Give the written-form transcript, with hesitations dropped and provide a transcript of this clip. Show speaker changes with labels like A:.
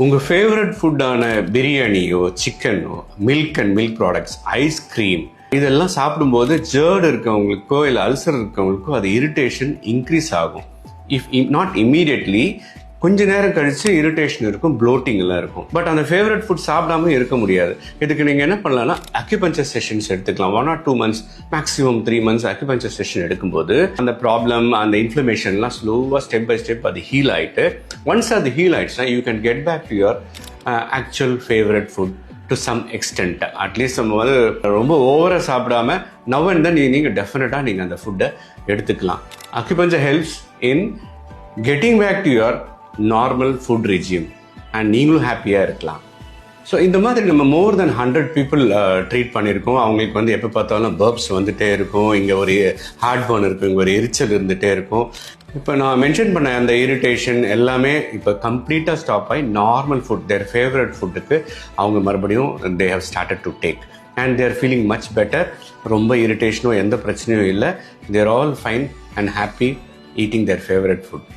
A: உங்கள் ஃபேவரட் ஃபுட்டான பிரியாணியோ சிக்கனோ milk and milk products ice cream இதெல்லாம் சாப்பிடும்போது ஜேர்டு இருக்கவங்களுக்கோ இல்லை அல்சர் இருக்கவங்களுக்கோ அது இரிட்டேஷன் இன்க்ரீஸ் ஆகும். இஃப் நாட் இம்மீடியட்லி, கொஞ்ச நேரம் கழிச்சு இரிட்டேஷன் இருக்கும், ப்ளோட்டிங் எல்லாம் இருக்கும். பட் அந்த ஃபேவரட் ஃபுட் சாப்பிடாம இருக்க முடியாது. இதுக்கு நீங்கள் என்ன பண்ணலாம்னா அக்யூபஞ்சர் செஷன்ஸ் எடுத்துக்கலாம். 1 or 2 months, maximum 3 months acupuncture session எடுக்கும்போது அந்த ப்ராப்ளம், அந்த இன்ஃப்ளமேஷன்லாம் ஸ்லோவாக ஸ்டெப் பை ஸ்டெப் அது ஹீல் ஆகிட்டு, ஒன்ஸ் அது ஹீல் ஆயிடுச்சுன்னா you can get back to your actual favourite food to some extent. At least நம்ம வந்து ரொம்ப ஓவராக சாப்பிடாம நவ் அண்ட் தென் நீங்கள் டெஃபினட்டாக நீங்கள் அந்த ஃபுட்டை எடுத்துக்கலாம். Acupuncture helps in getting back to your normal food regime and நீங்களும் ஹாப்பியாக இருக்கலாம். ஸோ இந்த மாதிரி நம்ம மோர் தென் 100 people ட்ரீட் பண்ணியிருக்கோம். அவங்களுக்கு வந்து எப்போ பார்த்தாலும் பர்ப்ஸ் வந்துகிட்டே இருக்கும், இங்கே ஒரு ஹார்ட் பர்ன் இருக்கும், இங்கே ஒரு எரிச்சல் இருந்துகிட்டே இருக்கும். இப்போ நான் மென்ஷன் பண்ண அந்த இரிட்டேஷன் எல்லாமே இப்போ கம்ப்ளீட்டாக ஸ்டாப் ஆகி நார்மல் ஃபுட், தேர் ஃபேவரட் ஃபுட்டுக்கு அவங்க மறுபடியும் they have started to take and they're feeling much better. ரொம்ப இரிட்டேஷனோ எந்த பிரச்சனையும் இல்லை. They're all fine and happy eating their favourite food.